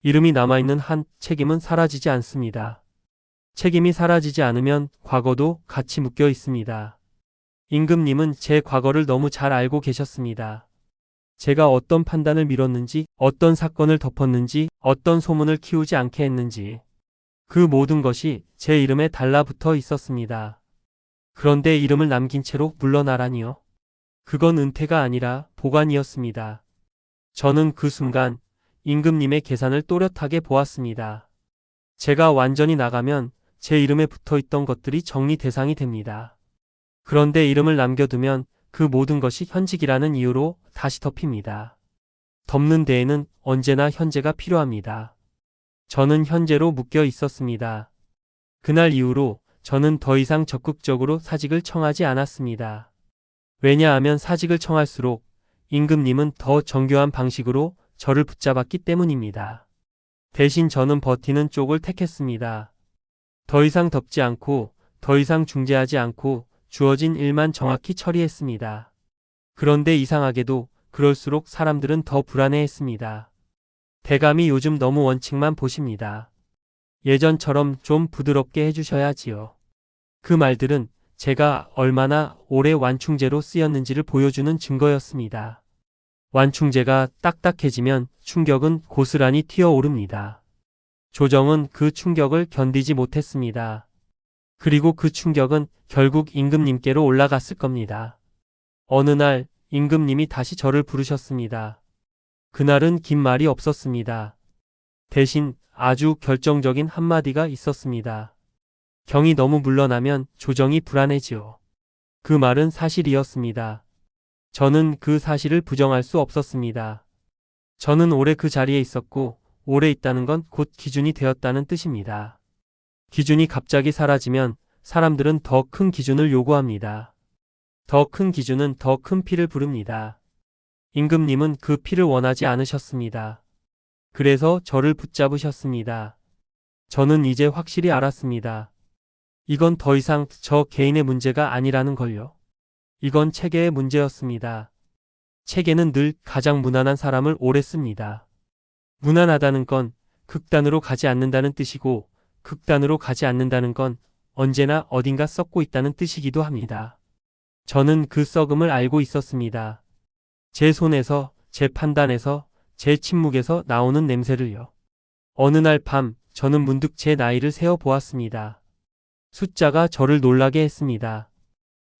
이름이 남아있는 한 책임은 사라지지 않습니다. 책임이 사라지지 않으면 과거도 같이 묶여 있습니다. 임금님은 제 과거를 너무 잘 알고 계셨습니다. 제가 어떤 판단을 미뤘는지, 어떤 사건을 덮었는지, 어떤 소문을 키우지 않게 했는지, 그 모든 것이 제 이름에 달라붙어 있었습니다. 그런데 이름을 남긴 채로 물러나라니요. 그건 은퇴가 아니라 보관이었습니다. 저는 그 순간 임금님의 계산을 또렷하게 보았습니다. 제가 완전히 나가면 제 이름에 붙어 있던 것들이 정리 대상이 됩니다. 그런데 이름을 남겨두면 그 모든 것이 현직이라는 이유로 다시 덮입니다. 덮는 데에는 언제나 현재가 필요합니다. 저는 현재로 묶여 있었습니다. 그날 이후로 저는 더 이상 적극적으로 사직을 청하지 않았습니다. 왜냐하면 사직을 청할수록 임금님은 더 정교한 방식으로 저를 붙잡았기 때문입니다. 대신 저는 버티는 쪽을 택했습니다. 더 이상 덮지 않고, 더 이상 중재하지 않고 주어진 일만 정확히 처리했습니다. 그런데 이상하게도 그럴수록 사람들은 더 불안해했습니다. 대감이 요즘 너무 원칙만 보십니다. 예전처럼 좀 부드럽게 해주셔야지요. 그 말들은 제가 얼마나 오래 완충제로 쓰였는지를 보여주는 증거였습니다. 완충제가 딱딱해지면 충격은 고스란히 튀어오릅니다. 조정은 그 충격을 견디지 못했습니다. 그리고 그 충격은 결국 임금님께로 올라갔을 겁니다. 어느 날 임금님이 다시 저를 부르셨습니다. 그날은 긴 말이 없었습니다. 대신 아주 결정적인 한마디가 있었습니다. 경이 너무 물러나면 조정이 불안해지요. 그 말은 사실이었습니다. 저는 그 사실을 부정할 수 없었습니다. 저는 오래 그 자리에 있었고 오래 있다는 건 곧 기준이 되었다는 뜻입니다. 기준이 갑자기 사라지면 사람들은 더 큰 기준을 요구합니다. 더 큰 기준은 더 큰 피를 부릅니다. 임금님은 그 피를 원하지 않으셨습니다. 그래서 저를 붙잡으셨습니다. 저는 이제 확실히 알았습니다. 이건 더 이상 저 개인의 문제가 아니라는 걸요. 이건 체계의 문제였습니다. 체계는 늘 가장 무난한 사람을 오래 씁니다. 무난하다는 건 극단으로 가지 않는다는 뜻이고, 극단으로 가지 않는다는 건 언제나 어딘가 썩고 있다는 뜻이기도 합니다. 저는 그 썩음을 알고 있었습니다. 제 손에서, 제 판단에서, 제 침묵에서 나오는 냄새를요. 어느 날 밤 저는 문득 제 나이를 세어 보았습니다. 숫자가 저를 놀라게 했습니다.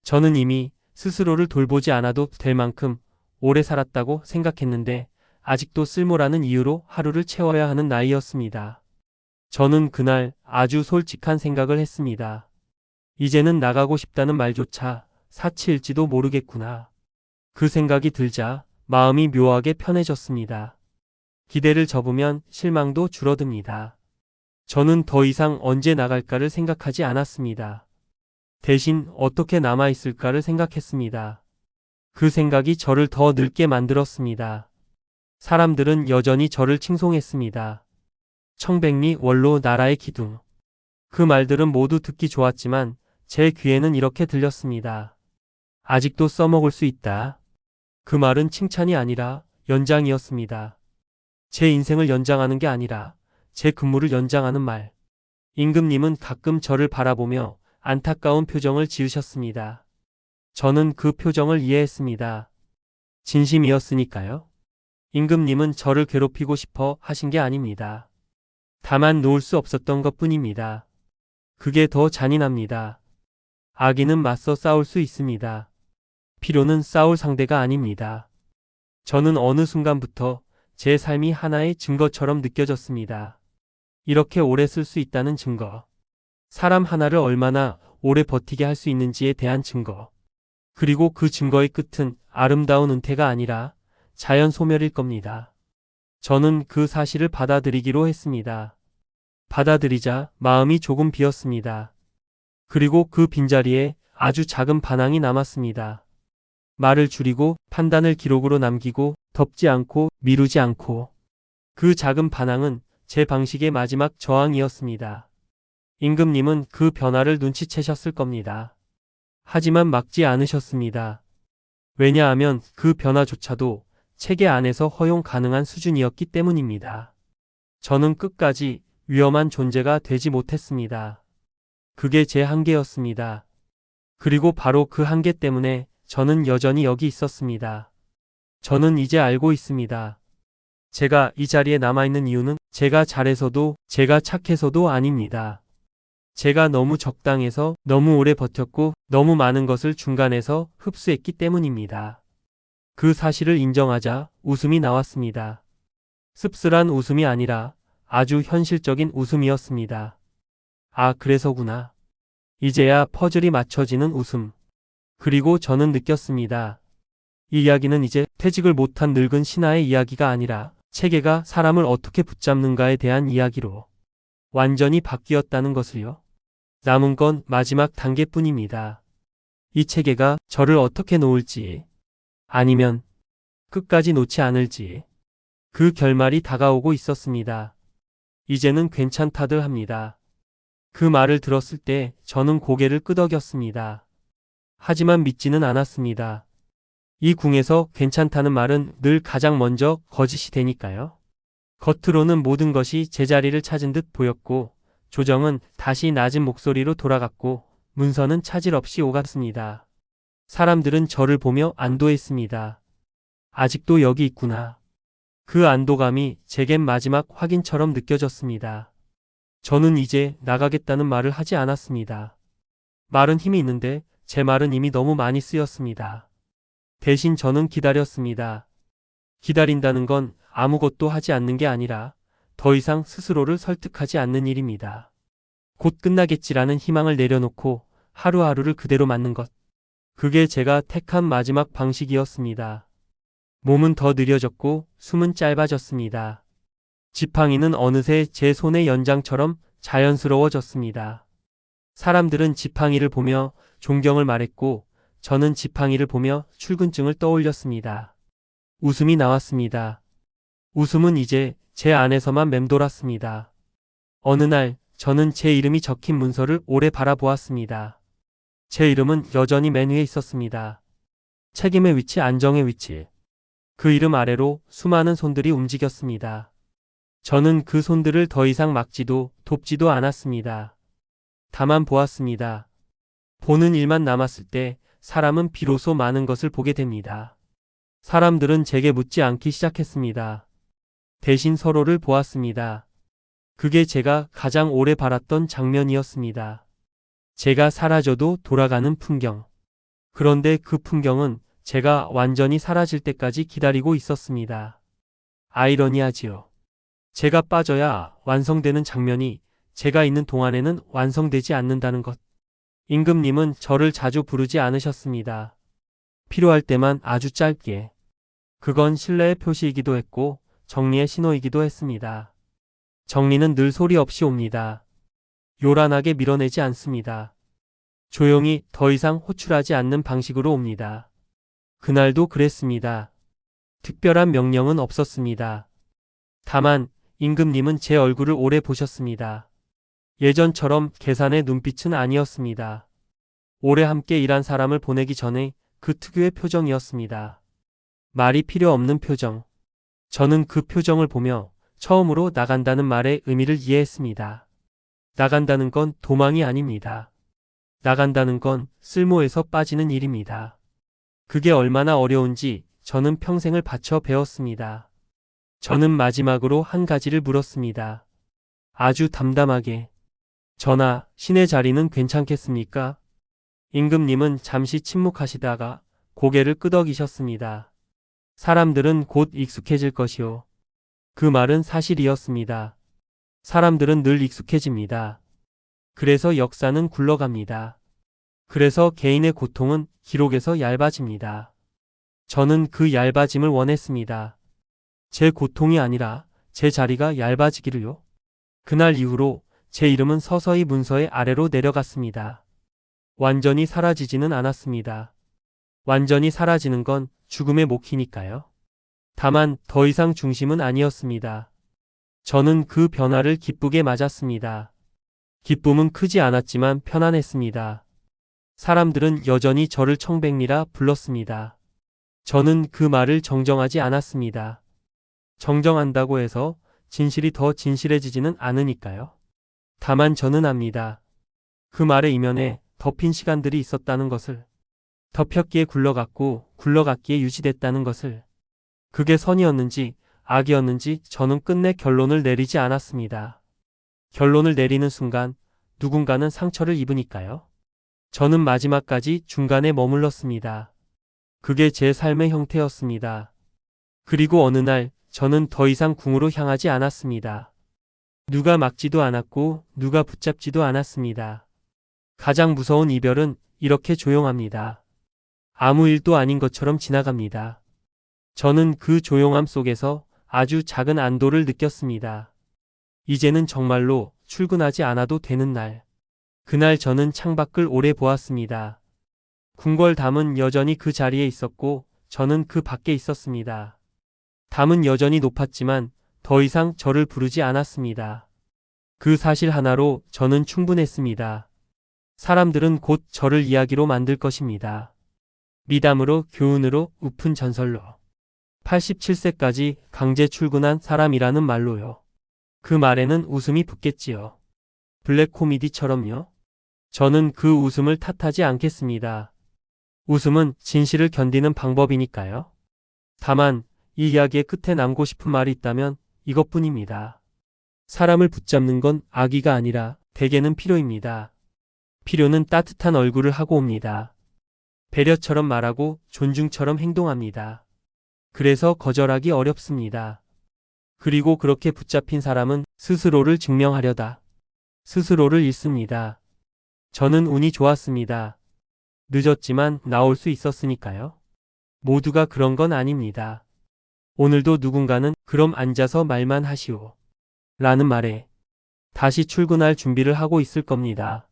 저는 이미 스스로를 돌보지 않아도 될 만큼 오래 살았다고 생각했는데 아직도 쓸모라는 이유로 하루를 채워야 하는 나이였습니다. 저는 그날 아주 솔직한 생각을 했습니다. 이제는 나가고 싶다는 말조차 사치일지도 모르겠구나. 그 생각이 들자 마음이 묘하게 편해졌습니다. 기대를 접으면 실망도 줄어듭니다. 저는 더 이상 언제 나갈까를 생각하지 않았습니다. 대신 어떻게 남아있을까를 생각했습니다. 그 생각이 저를 더 늙게 만들었습니다. 사람들은 여전히 저를 칭송했습니다. 청백리 원로 나라의 기둥. 그 말들은 모두 듣기 좋았지만 제 귀에는 이렇게 들렸습니다. 아직도 써먹을 수 있다. 그 말은 칭찬이 아니라 연장이었습니다. 제 인생을 연장하는 게 아니라 제 근무를 연장하는 말. 임금님은 가끔 저를 바라보며 안타까운 표정을 지으셨습니다. 저는 그 표정을 이해했습니다. 진심이었으니까요. 임금님은 저를 괴롭히고 싶어 하신 게 아닙니다. 다만 놓을 수 없었던 것뿐입니다. 그게 더 잔인합니다. 악인은 맞서 싸울 수 있습니다. 필요는 싸울 상대가 아닙니다. 저는 어느 순간부터 제 삶이 하나의 증거처럼 느껴졌습니다. 이렇게 오래 쓸 수 있다는 증거. 사람 하나를 얼마나 오래 버티게 할 수 있는지에 대한 증거. 그리고 그 증거의 끝은 아름다운 은퇴가 아니라 자연 소멸일 겁니다. 저는 그 사실을 받아들이기로 했습니다. 받아들이자 마음이 조금 비었습니다. 그리고 그 빈자리에 아주 작은 반항이 남았습니다. 말을 줄이고 판단을 기록으로 남기고 덮지 않고 미루지 않고. 그 작은 반항은 제 방식의 마지막 저항이었습니다. 임금님은 그 변화를 눈치채셨을 겁니다. 하지만 막지 않으셨습니다. 왜냐하면 그 변화조차도 체계 안에서 허용 가능한 수준이었기 때문입니다. 저는 끝까지 위험한 존재가 되지 못했습니다. 그게 제 한계였습니다. 그리고 바로 그 한계 때문에 저는 여전히 여기 있었습니다. 저는 이제 알고 있습니다. 제가 이 자리에 남아있는 이유는 제가 잘해서도 제가 착해서도 아닙니다. 제가 너무 적당해서 너무 오래 버텼고 너무 많은 것을 중간에서 흡수했기 때문입니다. 그 사실을 인정하자 웃음이 나왔습니다. 씁쓸한 웃음이 아니라 아주 현실적인 웃음이었습니다. 아, 그래서구나. 이제야 퍼즐이 맞춰지는 웃음. 그리고 저는 느꼈습니다. 이 이야기는 이제 퇴직을 못한 늙은 신하의 이야기가 아니라 체계가 사람을 어떻게 붙잡는가에 대한 이야기로 완전히 바뀌었다는 것을요. 남은 건 마지막 단계뿐입니다. 이 체계가 저를 어떻게 놓을지, 아니면 끝까지 놓지 않을지, 그 결말이 다가오고 있었습니다. 이제는 괜찮다들 합니다. 그 말을 들었을 때 저는 고개를 끄덕였습니다. 하지만 믿지는 않았습니다. 이 궁에서 괜찮다는 말은 늘 가장 먼저 거짓이 되니까요. 겉으로는 모든 것이 제자리를 찾은 듯 보였고, 조정은 다시 낮은 목소리로 돌아갔고, 문서는 차질 없이 오갔습니다. 사람들은 저를 보며 안도했습니다. 아직도 여기 있구나. 그 안도감이 제겐 마지막 확인처럼 느껴졌습니다. 저는 이제 나가겠다는 말을 하지 않았습니다. 말은 힘이 있는데 제 말은 이미 너무 많이 쓰였습니다. 대신 저는 기다렸습니다. 기다린다는 건 아무것도 하지 않는 게 아니라 더 이상 스스로를 설득하지 않는 일입니다. 곧 끝나겠지라는 희망을 내려놓고 하루하루를 그대로 맞는 것. 그게 제가 택한 마지막 방식이었습니다. 몸은 더 느려졌고 숨은 짧아졌습니다. 지팡이는 어느새 제 손의 연장처럼 자연스러워졌습니다. 사람들은 지팡이를 보며 존경을 말했고 저는 지팡이를 보며 출근증을 떠올렸습니다. 웃음이 나왔습니다. 웃음은 이제 제 안에서만 맴돌았습니다. 어느 날 저는 제 이름이 적힌 문서를 오래 바라보았습니다. 제 이름은 여전히 맨 위에 있었습니다. 책임의 위치, 안정의 위치. 그 이름 아래로 수많은 손들이 움직였습니다. 저는 그 손들을 더 이상 막지도 돕지도 않았습니다. 다만 보았습니다. 보는 일만 남았을 때 사람은 비로소 많은 것을 보게 됩니다. 사람들은 제게 묻지 않기 시작했습니다. 대신 서로를 보았습니다. 그게 제가 가장 오래 바랐던 장면이었습니다. 제가 사라져도 돌아가는 풍경. 그런데 그 풍경은 제가 완전히 사라질 때까지 기다리고 있었습니다. 아이러니하지요. 제가 빠져야 완성되는 장면이 제가 있는 동안에는 완성되지 않는다는 것. 임금님은 저를 자주 부르지 않으셨습니다. 필요할 때만 아주 짧게. 그건 신뢰의 표시이기도 했고 정리의 신호이기도 했습니다. 정리는 늘 소리 없이 옵니다. 요란하게 밀어내지 않습니다. 조용히 더 이상 호출하지 않는 방식으로 옵니다. 그날도 그랬습니다. 특별한 명령은 없었습니다. 다만 임금님은 제 얼굴을 오래 보셨습니다. 예전처럼 계산의 눈빛은 아니었습니다. 오래 함께 일한 사람을 보내기 전에 그 특유의 표정이었습니다. 말이 필요 없는 표정. 저는 그 표정을 보며 처음으로 나간다는 말의 의미를 이해했습니다. 나간다는 건 도망이 아닙니다. 나간다는 건 쓸모에서 빠지는 일입니다. 그게 얼마나 어려운지 저는 평생을 바쳐 배웠습니다. 저는 마지막으로 한 가지를 물었습니다. 아주 담담하게. 전하, 신의 자리는 괜찮겠습니까? 임금님은 잠시 침묵하시다가 고개를 끄덕이셨습니다. 사람들은 곧 익숙해질 것이요. 그 말은 사실이었습니다. 사람들은 늘 익숙해집니다. 그래서 역사는 굴러갑니다. 그래서 개인의 고통은 기록에서 얇아집니다. 저는 그 얇아짐을 원했습니다. 제 고통이 아니라 제 자리가 얇아지기를요. 그날 이후로 제 이름은 서서히 문서의 아래로 내려갔습니다. 완전히 사라지지는 않았습니다. 완전히 사라지는 건 죽음의 몫이니까요. 다만 더 이상 중심은 아니었습니다. 저는 그 변화를 기쁘게 맞았습니다. 기쁨은 크지 않았지만 편안했습니다. 사람들은 여전히 저를 청백리라 불렀습니다. 저는 그 말을 정정하지 않았습니다. 정정한다고 해서 진실이 더 진실해지지는 않으니까요. 다만 저는 압니다. 그 말의 이면에 덮인 시간들이 있었다는 것을. 덮였기에 굴러갔고 굴러갔기에 유지됐다는 것을. 그게 선이었는지 악이었는지 저는 끝내 결론을 내리지 않았습니다. 결론을 내리는 순간 누군가는 상처를 입으니까요. 저는 마지막까지 중간에 머물렀습니다. 그게 제 삶의 형태였습니다. 그리고 어느 날 저는 더 이상 궁으로 향하지 않았습니다. 누가 막지도 않았고 누가 붙잡지도 않았습니다. 가장 무서운 이별은 이렇게 조용합니다. 아무 일도 아닌 것처럼 지나갑니다. 저는 그 조용함 속에서 아주 작은 안도를 느꼈습니다. 이제는 정말로 출근하지 않아도 되는 날. 그날 저는 창밖을 오래 보았습니다. 궁궐담은 여전히 그 자리에 있었고 저는 그 밖에 있었습니다. 담은 여전히 높았지만 더 이상 저를 부르지 않았습니다. 그 사실 하나로 저는 충분했습니다. 사람들은 곧 저를 이야기로 만들 것입니다. 미담으로, 교훈으로, 우픈 전설로. 87세까지 강제 출근한 사람이라는 말로요. 그 말에는 웃음이 붙겠지요. 블랙 코미디처럼요. 저는 그 웃음을 탓하지 않겠습니다. 웃음은 진실을 견디는 방법이니까요. 다만 이 이야기의 끝에 남고 싶은 말이 있다면 이것뿐입니다. 사람을 붙잡는 건 악의가 아니라 대개는 필요입니다. 필요는 따뜻한 얼굴을 하고 옵니다. 배려처럼 말하고 존중처럼 행동합니다. 그래서 거절하기 어렵습니다. 그리고 그렇게 붙잡힌 사람은 스스로를 증명하려다 스스로를 잃습니다. 저는 운이 좋았습니다. 늦었지만 나올 수 있었으니까요. 모두가 그런 건 아닙니다. 오늘도 누군가는 그럼 앉아서 말만 하시오. 라는 말에 다시 출근할 준비를 하고 있을 겁니다.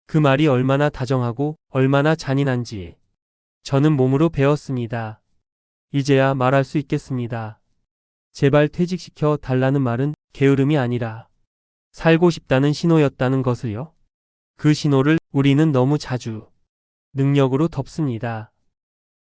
그 말이 얼마나 다정하고 얼마나 잔인한지 저는 몸으로 배웠습니다. 이제야 말할 수 있겠습니다. 제발 퇴직시켜 달라는 말은 게으름이 아니라 살고 싶다는 신호였다는 것을요. 그 신호를 우리는 너무 자주 능력으로 덮습니다.